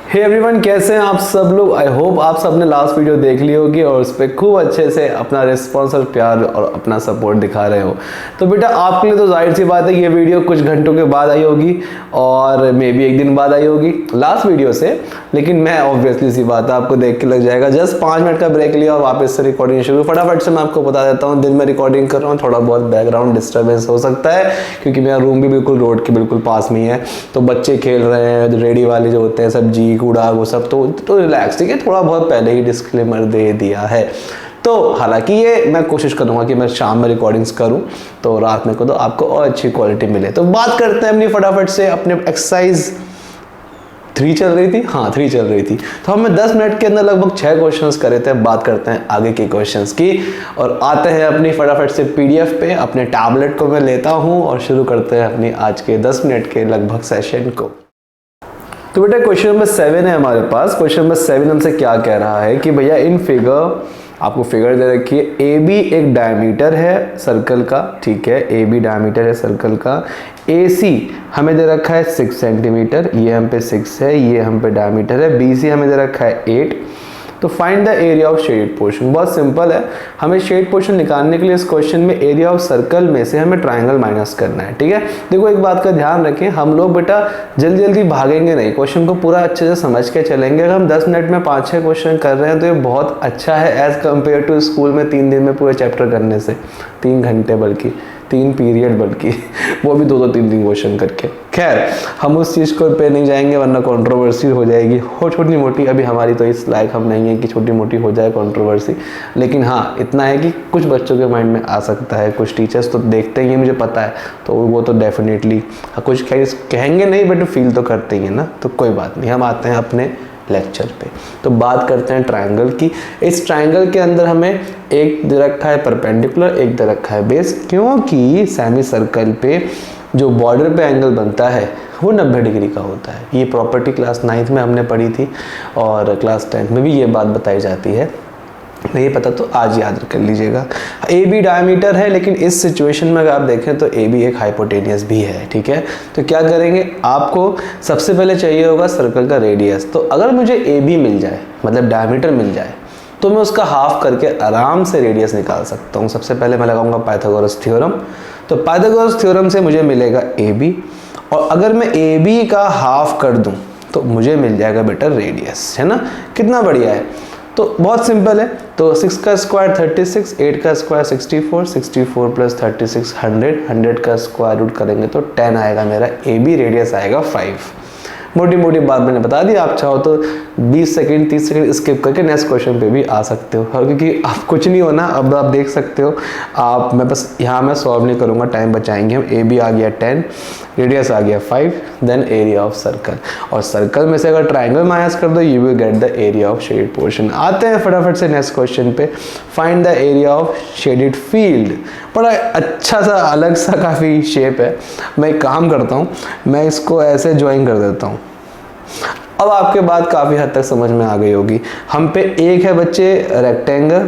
Hey everyone, कैसे हैं आप सब लोग। आई होप आप सबने लास्ट वीडियो देख ली होगी और उस पर खूब अच्छे से अपना रिस्पॉन्स और प्यार और अपना सपोर्ट दिखा रहे हो। तो बेटा आपके लिए तो जाहिर सी बात है ये वीडियो कुछ घंटों के बाद आई होगी और मे बी एक दिन बाद आई होगी लास्ट वीडियो से, लेकिन मैं ऑब्वियसली सी बात है आपको देख के लग जाएगा। जस्ट 5 मिनट का ब्रेक लिया और वापस से रिकॉर्डिंग शुरू। फटाफट से मैं आपको बता देता हूँ, दिन में रिकॉर्डिंग कर रहा हूँ, थोड़ा बहुत बैकग्राउंड डिस्टर्बेंस हो सकता है क्योंकि मेरा रूम भी बिल्कुल रोड के बिल्कुल पास में ही है। तो बच्चे खेल रहे हैं, रेडी वाले जो होते हैं सब्जी कूड़ा वो सब, तो रिलैक्स, ठीक है। थोड़ा बहुत पहले ही डिस्क्लेमर दे दिया है। तो हालांकि ये मैं कोशिश करूंगा कि मैं शाम में रिकॉर्डिंग्स करूं तो रात में को तो आपको और अच्छी क्वालिटी मिले। तो बात करते हैं अपनी फटाफट से अपने एक्सरसाइज 3 चल रही थी, हाँ 3 चल रही थी। तो हमने 10 मिनट के अंदर लगभग 6 क्वेश्चंस करे थे। बात करते हैं आगे के क्वेश्चंस की और आते हैं अपनी फटाफट से पीडीएफ पे। अपने टैबलेट को मैं लेता हूँ और शुरू करते हैं अपनी आज के 10 मिनट के लगभग सेशन को। तो बेटा क्वेश्चन नंबर 7 है हमारे पास। क्वेश्चन नंबर 7 हमसे क्या कह रहा है कि भैया इन फिगर, आपको फिगर दे रखी है, ए बी एक डायमीटर है सर्कल का, ठीक है, ए बी डायमीटर है सर्कल का। ए सी हमें दे रखा है 6 सेंटीमीटर, ये हम पे 6 है, ये हम पे डायमीटर है। बी सी हमें दे रखा है 8। तो find the area of shaded portion. बहुत सिंपल है, हमें शेड पोर्शन निकालने के लिए इस क्वेश्चन में एरिया ऑफ सर्कल में से हमें ट्राइंगल माइनस करना है, ठीक है। देखो एक बात का ध्यान रखें, हम लोग बेटा जल्दी जल्दी भागेंगे नहीं, क्वेश्चन को पूरा अच्छे से समझ के चलेंगे। अगर हम 10 मिनट में 5-6 क्वेश्चन कर रहे हैं तो ये बहुत अच्छा है एज कम्पेयर टू स्कूल में 3 दिन में पूरे चैप्टर करने से, 3 घंटे बल्कि 3 पीरियड, बल्कि वो भी 2-2 3-3 क्वेश्चन करके। खैर हम उस चीज़ को पे नहीं जाएंगे वरना कंट्रोवर्सी हो जाएगी। हो छोटी मोटी, अभी हमारी तो इस लायक हम नहीं है कि छोटी मोटी हो जाए कंट्रोवर्सी, लेकिन हाँ इतना है कि कुछ बच्चों के माइंड में आ सकता है। कुछ टीचर्स तो देखते ही हैं, मुझे पता है, तो वो तो डेफिनेटली कुछ कहेंगे नहीं बट फील तो करते ही हैं ना। तो कोई बात नहीं, हम आते हैं अपने लेक्चर पे। तो बात करते हैं ट्रायंगल की। इस ट्रायंगल के अंदर हमें एक दे रखा है परपेंडिकुलर, एक दे रखा है बेस, क्योंकि सेमी सर्कल पे जो बॉर्डर पे एंगल बनता है वो 90 डिग्री का होता है। ये प्रॉपर्टी क्लास 9th में हमने पढ़ी थी और क्लास 10th में भी ये बात बताई जाती है। नहीं पता तो आज याद कर लीजिएगा। ए बी डायमीटर है, लेकिन इस सिचुएशन में अगर आप देखें तो ए बी एक हाइपोटेनियस भी है, ठीक है। तो क्या करेंगे, आपको सबसे पहले चाहिए होगा सर्कल का रेडियस। तो अगर मुझे ए बी मिल जाए, मतलब डायमीटर मिल जाए, तो मैं उसका हाफ करके आराम से रेडियस निकाल सकता हूँ। सबसे पहले मैं लगाऊंगा पाइथागोरस थ्योरम। तो पाइथागोरस थ्योरम से मुझे मिलेगा ए बी, और अगर मैं ए बी का हाफ कर दूँ तो मुझे मिल जाएगा बेटा रेडियस, है ना। कितना बढ़िया है। तो बहुत सिंपल है। तो 6 का स्क्वायर 36, 8 का स्क्वायर 64, 64 प्लस 36 100, 100 का स्क्वायर रूट करेंगे तो 10 आएगा मेरा। ए बी रेडियस आएगा 5। मोटी मोटी बात मैंने बता दी। आप चाहो तो 20 सेकंड 30 सेकंड स्किप करके नेक्स्ट क्वेश्चन पे भी आ सकते हो, क्योंकि आप कुछ नहीं होना। अब आप देख सकते हो, आप मैं बस यहाँ मैं सॉल्व नहीं करूँगा, टाइम बचाएंगे हम। ए बी आ गया 10, रेडियस आ गया 5, देन एरिया ऑफ सर्कल, और सर्कल में से अगर ट्राइंगल माइनस कर दो you will get the area of shaded portion. आते हैं फटाफट से नेक्स्ट क्वेश्चन पे। Find the area of shaded field. बड़ा अच्छा सा अलग सा काफ़ी शेप है। मैं एक काम करता हूँ, मैं इसको ऐसे ज्वाइन कर देता हूँ। अब आपके बात काफ़ी हद तक समझ में आ गई होगी। हम पे एक है बच्चे रेक्टेंगल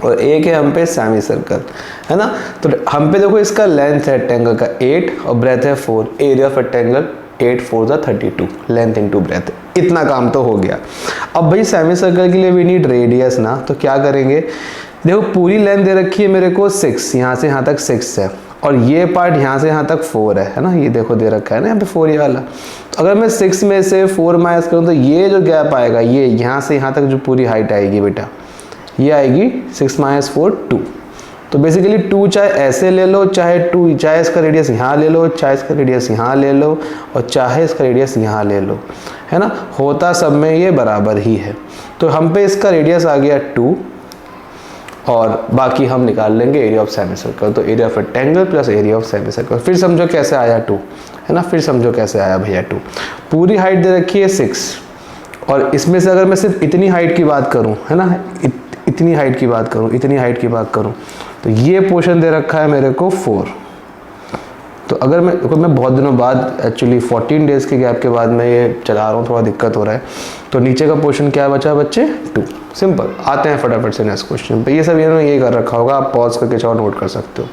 और एक है हम पे सेमी सर्कल, है ना। तो हम पे देखो इसका लेंथ है रेक्टेंगल का 8 और ब्रेथ है 4। Area of rectangle 8 4 32, length into breadth. इतना काम तो हो गया। अब भाई सेमी सर्कल के लिए वी नीड रेडियस ना, तो क्या करेंगे, देखो पूरी लेंथ दे रखी है मेरे को 6, यहाँ से यहाँ तक 6 है, और ये पार्ट यहाँ से यहाँ तक 4 है ना। ये देखो दे रखा है ना यहाँ पे 4 ये वाला। तो अगर मैं 6 में से 4 माइनस करूँ तो ये जो गैप आएगा, ये यहाँ से यहाँ तक जो पूरी हाइट आएगी बेटा, ये आएगी 6 माइनस 4 2। तो बेसिकली 2 चाहे ऐसे ले लो, चाहे 2 चाहे इसका रेडियस यहाँ ले लो, चाहे इसका रेडियस यहाँ ले लो, और चाहे इसका रेडियस यहाँ ले लो, है ना। होता सब में ये बराबर ही है। तो हम पे इसका रेडियस आ गया 2, और बाकी हम निकाल लेंगे एरिया ऑफ सेमी सर्कल। तो area of rectangle plus area of semi circle. फिर समझो कैसे आया 2, है ना। फिर समझो कैसे आया भैया 2। पूरी हाइट दे रखी है 6, और इसमें से अगर मैं सिर्फ इतनी हाइट की बात करूं, है ना, इतनी हाइट की बात करूं, इतनी हाइट की बात करूं, तो ये पोर्शन दे रखा है मेरे को 4। तो अगर मैं बहुत दिनों बाद, एक्चुअली 14 डेज़ के गैप के बाद मैं ये चला रहा हूँ, थोड़ा दिक्कत हो रहा है। तो नीचे का पोर्शन क्या बचा बच्चे, 2। सिंपल। आते हैं फटाफट से नेक्स्ट क्वेश्चन पे। ये सब इन्होंने ये कर रखा होगा, आप पॉज करके चाहो नोट कर सकते हो।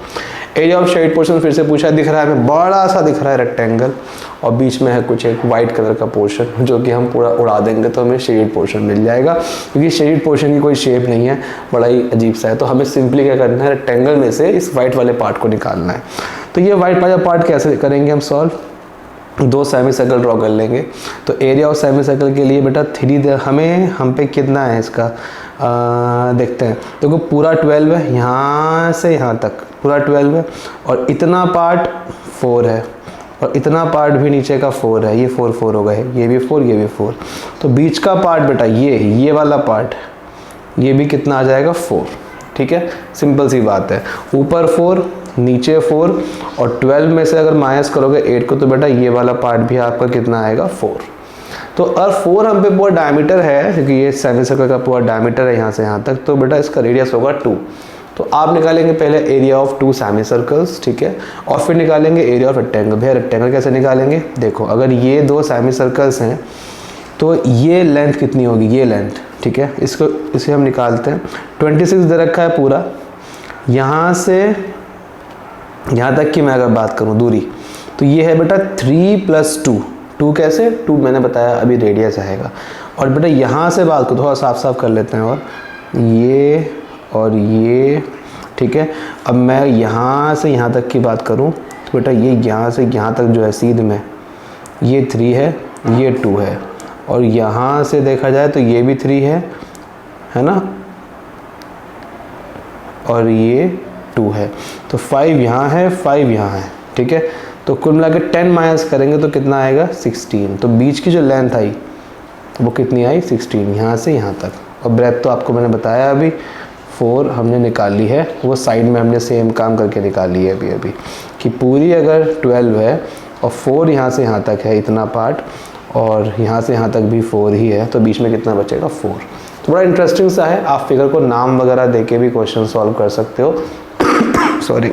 एरिया ऑफ शेड पोर्शन फिर से पूछा, दिख रहा है हमें बड़ा सा दिख रहा है रेक्टेंगल, और बीच में है कुछ एक वाइट कलर का पोर्शन जो कि हम पूरा उड़ा देंगे तो हमें शेडेड पोर्शन मिल जाएगा, क्योंकि शेडेड पोर्शन की कोई शेप नहीं है, बड़ा ही अजीब सा है। तो हमें सिंपली क्या करना है, रेक्टेंगल में से इस वाइट वाले पार्ट को निकालना है। तो ये वाइट वाला पार्ट कैसे करेंगे हम सॉल्व, 2 सेमी सर्कल ड्रॉ कर लेंगे। तो एरिया ऑफ सेमी सर्कल के लिए बेटा 3 हम पे कितना है इसका देखते हैं। देखो पूरा 12 है, यहाँ से यहाँ तक पूरा 12 है, और इतना पार्ट 4 है, और इतना पार्ट भी नीचे का 4 है, ये 4 4 हो गए, ये भी 4 ये भी 4। तो बीच का पार्ट बेटा ये वाला पार्ट, ये भी कितना आ जाएगा 4, ठीक है, सिंपल सी बात है। ऊपर 4 नीचे 4, और 12 में से अगर माइनस करोगे 8 को, तो बेटा ये वाला पार्ट भी आपका कितना आएगा 4। तो और 4 हम पे पूरा डायमीटर है, क्योंकि ये सेमी सर्कल का पूरा डायमीटर है यहाँ से यहाँ तक, तो बेटा इसका रेडियस होगा 2। तो आप निकालेंगे पहले एरिया ऑफ 2 सेमी सर्कल्स, ठीक है, और फिर निकालेंगे एरिया ऑफ रेक्टेंगल। भैया रेक्टेंगल कैसे निकालेंगे, देखो अगर ये 2 सेमी सर्कल्स हैं तो ये लेंथ कितनी होगी, ये लेंथ, ठीक है, इसे हम निकालते हैं। 26 दे रखा है पूरा, यहाँ से यहाँ तक की मैं अगर बात करूँ दूरी, तो ये है बेटा 3 + 2। 2 कैसे, 2 मैंने बताया अभी रेडियस आएगा। और बेटा यहाँ से बात को थोड़ा साफ साफ कर लेते हैं, और ये ठीक है। अब मैं यहाँ से यहाँ तक की बात करूँ तो बेटा ये यहाँ से यहाँ तक जो है सीध में, ये 3 है, ये 2 है, और यहाँ से देखा जाए तो ये भी 3 है ना, और ये 2 है। तो 5 यहाँ है, 5 यहाँ है, ठीक है। तो कुल मिला के 10 माइनस करेंगे तो कितना आएगा 16। तो बीच की जो लेंथ आई वो कितनी आई 16, यहाँ से यहाँ तक। और ब्रेथ तो आपको मैंने बताया अभी 4 हमने निकाली है, वो साइड में हमने सेम काम करके निकाली है अभी कि पूरी अगर 12 है और 4 यहाँ से यहाँ तक है इतना पार्ट, और यहाँ से यहाँ तक भी 4 ही है, तो बीच में कितना बचेगा 4। तो बड़ा इंटरेस्टिंग सा है, आप फिगर को नाम वगैरह दे के भी क्वेश्चन सॉल्व कर सकते हो सॉरी,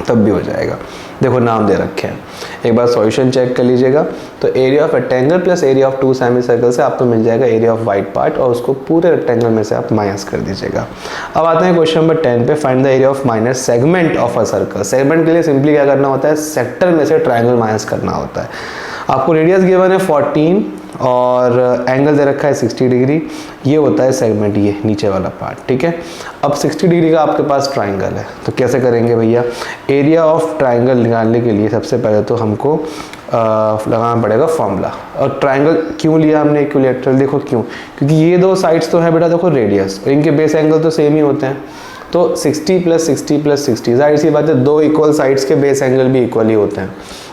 तब भी हो जाएगा। देखो नाम दे रखे हैं, एक बार सॉल्यूशन चेक कर लीजिएगा। तो area of rectangle plus area of 2 semi circle से आपको मिल जाएगा एरिया ऑफ वाइट पार्ट, और उसको पूरे रेक्टेंगल में से आप माइनस कर दीजिएगा। अब आते हैं क्वेश्चन नंबर 10 पे, find the area of minus segment of a circle. Segment के लिए सिंपली क्या करना होता है, सेक्टर में से ट्राइंगल माइनस करना होता है। आपको रेडियस गिवन है 14 और एंगल दे रखा है 60 डिग्री, ये होता है सेगमेंट, ये नीचे वाला पार्ट, ठीक है। अब 60 डिग्री का आपके पास ट्राइंगल है, तो कैसे करेंगे भैया, एरिया ऑफ ट्राइंगल निकालने के लिए सबसे पहले तो हमको लगाना पड़ेगा फॉर्मूला। और ट्राइंगल क्यों लिया हमने इक्विलैटरल, देखो क्यों, क्योंकि ये 2 साइड्स तो है बेटा देखो रेडियस, और इनके बेस एंगल तो सेम ही होते हैं। तो 60 + 60 + 60, जाहिर सी बात है 2 इक्वल साइड्स के बेस एंगल भी इक्वल ही होते हैं।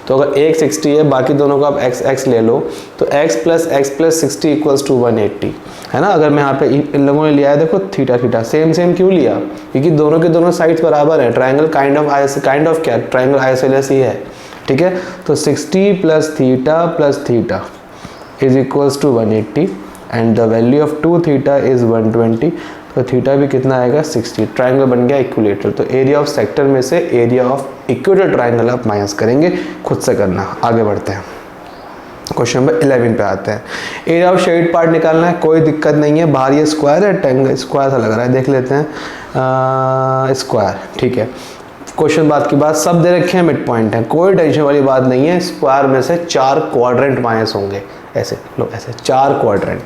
तो अगर एक 60 है, बाकी दोनों को आप x ले लो, तो x + 60 = 180 है ना। अगर मैं यहाँ पे इन लोगों ने लिया है देखो थीटा सेम क्यों लिया, क्योंकि दोनों के दोनों साइड्स बराबर हैं। ट्राइंगल काइंड ऑफ क्या, ट्राइंगल आइसोसेलेस ही है, ठीक है। तो 60 + theta = 180 and the value of 2 theta is 120। तो थीटा भी कितना आएगा 60। ट्राइंगल बन गया इक्विलेटरल। तो एरिया ऑफ सेक्टर में से एरिया ऑफ इक्विलेटरल ट्राइंगल आप माइनस करेंगे, खुद से करना। आगे बढ़ते हैं, क्वेश्चन नंबर 11 पे आते हैं। एरिया ऑफ शेड पार्ट निकालना है, कोई दिक्कत नहीं है। बाहर ये स्क्वायर है, रेक्टेंगल स्क्वायर सा लग रहा है, देख लेते हैं स्क्वायर, ठीक है। क्वेश्चन बात की बात सब दे रखे हैं, मिड पॉइंट है, कोई टेंशन वाली बात नहीं है। स्क्वायर में से 4 क्वाड्रेंट माइनस होंगे, ऐसे लो, ऐसे 4 क्वाड्रेंट।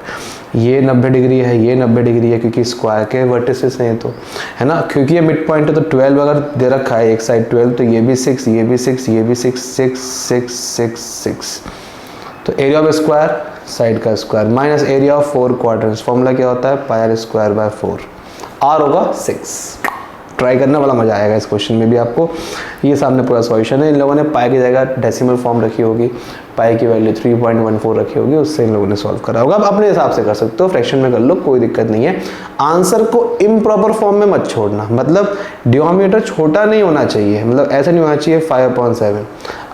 ये 90 डिग्री है, ये 90 डिग्री है, क्योंकि स्क्वायर के वर्टिसेस हैं तो, है ना। क्योंकि ये मिड पॉइंट है तो 12 अगर दे रखा है एक साइड 12, तो ये भी 6, ये भी 6, ये भी 6, 6 6 6 6। तो एरिया ऑफ स्क्वायर साइड का square minus area of 4 quadrants. Formula क्या होता है, πr²/4, r होगा 6। ट्राई करना, बड़ा मजा आएगा इस क्वेश्चन में भी आपको। ये सामने पूरा सॉल्यूशन है। इन लोगों ने पाई की जगह डेसिमल फॉर्म रखी होगी, पाई की वैल्यू 3.14 रखी होगी, उससे इन लोगों ने सॉल्व करा होगा। अब अपने हिसाब से कर सकते हो, फ्रैक्शन में कर लो, कोई दिक्कत नहीं है। आंसर को इम्प्रॉपर फॉर्म में मत छोड़ना, मतलब डिनोमिनेटर छोटा नहीं होना चाहिए, मतलब ऐसा नहीं होना चाहिए 5/7।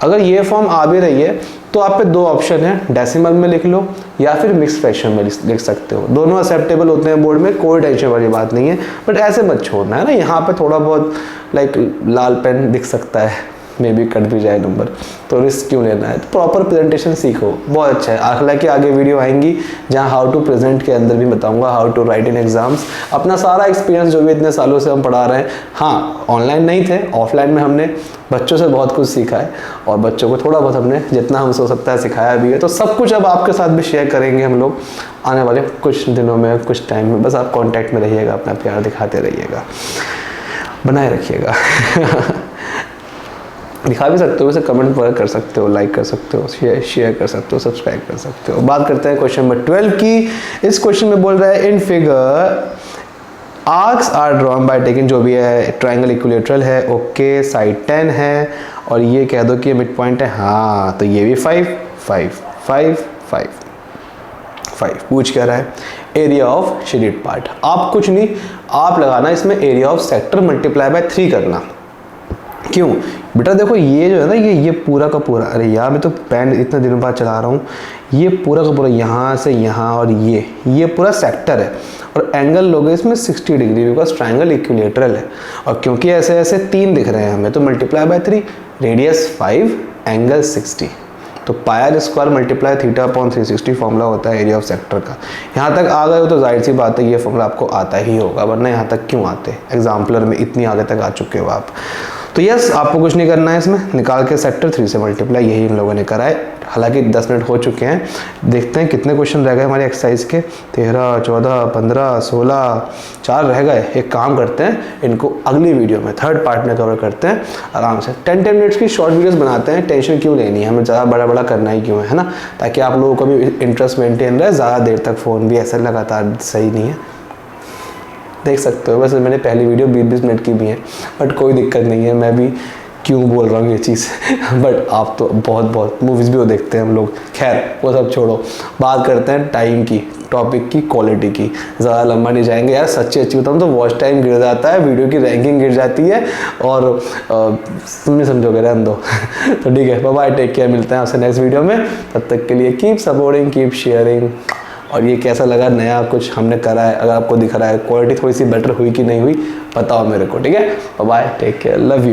अगर ये फॉर्म आ भी रही है तो आप पे 2 ऑप्शन है, डेसिमल में लिख लो या फिर मिक्स फ्रैक्शन में लिख सकते हो। दोनों एक्सेप्टेबल होते हैं बोर्ड में, कोई टेंशन वाली बात नहीं है। बट ऐसे मत छोड़ना है ना, यहाँ पे थोड़ा बहुत लाइक लाल पेन दिख सकता है, मे बी कट भी जाए नंबर, तो रिस्क क्यों लेना है। तो प्रॉपर प्रेजेंटेशन सीखो, बहुत अच्छा है। हालांकि आगे वीडियो आएंगी जहाँ हाउ टू प्रेजेंट के अंदर भी बताऊंगा how to write in exams, अपना सारा एक्सपीरियंस जो भी इतने सालों से हम पढ़ा रहे हैं। हाँ, ऑनलाइन नहीं थे, ऑफलाइन में हमने बच्चों से बहुत कुछ सीखा है और बच्चों को थोड़ा बहुत हमने जितना हम हो सकता है सिखाया भी है। तो सब कुछ अब आपके साथ भी शेयर करेंगे हम लोग आने वाले कुछ दिनों में, कुछ टाइम में। बस आप कांटेक्ट में रहिएगा, अपना प्यार दिखाते रहिएगा, बनाए रखिएगा। दिखा भी सकते हो, वैसे कमेंट वगैरह कर सकते हो, लाइक कर सकते हो, शेयर कर सकते हो, सब्सक्राइब कर सकते हो। बात करते हैं क्वेश्चन नंबर 12 की। इस क्वेश्चन में बोल रहा है in figure arcs are drawn by taking, जो भी है ट्रायंगल इक्विलेटरल है, ओके, साइड 10 है और ये कह दो कि ये मिड पॉइंट है। हाँ, तो ये भी 5 5 5 5 5 पूछ क्या रहा है, एरिया ऑफ शेडेड पार्ट। आप कुछ नहीं, आप लगाना इसमें area of sector multiply by 3 करना। क्यों बेटा, देखो ये जो है ना, ये पूरा का पूरा, अरे यार मैं तो पेन इतने दिनों बाद चला रहा हूँ, ये पूरा का पूरा यहाँ से यहाँ और ये पूरा सेक्टर है और एंगल लोगे इसमें 60 डिग्री, बिकॉज ट्रायंगल इक्विलेटरल है। और क्योंकि ऐसे ऐसे 3 दिख रहे हैं हमें, तो मल्टीप्लाई बाय 3, रेडियस 5, एंगल 60, तो pier square multiply theta upon 360 formula होता है एरिया ऑफ सेक्टर का। यहाँ तक आ गए हो तो जाहिर सी बात है ये फॉर्मूला आपको आता ही होगा, वरना यहाँ तक क्यों आते, एग्जाम्पलर में इतनी आगे तक आ चुके हो आप। तो यस, आपको कुछ नहीं करना है इसमें, निकाल के सेक्टर 3 से मल्टीप्लाई, यही इन लोगों ने करा है। हालांकि 10 मिनट हो चुके हैं, देखते हैं कितने क्वेश्चन रह गए हमारे एक्सरसाइज के। 13, 14, 15, 16, 4 रह गए। एक काम करते हैं, इनको अगली वीडियो में थर्ड पार्ट में कवर करते हैं आराम से। 10-10 मिनट्स की शॉर्ट वीडियोस बनाते हैं, टेंशन क्यों लेनी है, हमें ज़्यादा बड़ा बड़ा करना ही क्यों है ना, ताकि आप लोगों को भी इंटरेस्ट मेंटेन रहे। ज़्यादा देर तक फ़ोन भी ऐसा लगातार सही नहीं है, देख सकते हो। वैसे मैंने पहली वीडियो 20-20 मिनट की भी है, बट कोई दिक्कत नहीं है, मैं भी क्यों बोल रहा हूँ ये चीज़। बट आप तो बहुत मूवीज़ भी वो देखते हैं हम लोग, खैर वो सब छोड़ो। बात करते हैं टाइम की, टॉपिक की, क्वालिटी की। ज़्यादा लंबा नहीं जाएंगे यार, सच्ची अच्छी बताऊँ तो वॉच टाइम गिर जाता है, वीडियो की रैंकिंग गिर जाती है और तुम नहीं समझोगे, रहने दो। तो ठीक है, बाय बाय, टेक केयर, मिलते हैं आपसे नेक्स्ट वीडियो में। तब तक के लिए कीप सपोर्टिंग, कीप शेयरिंग। और ये कैसा लगा, नया कुछ हमने करा है, अगर आपको दिख रहा है क्वालिटी थोड़ी सी बेटर हुई कि नहीं हुई, बताओ मेरे को, ठीक है। Bye bye, take care, love you.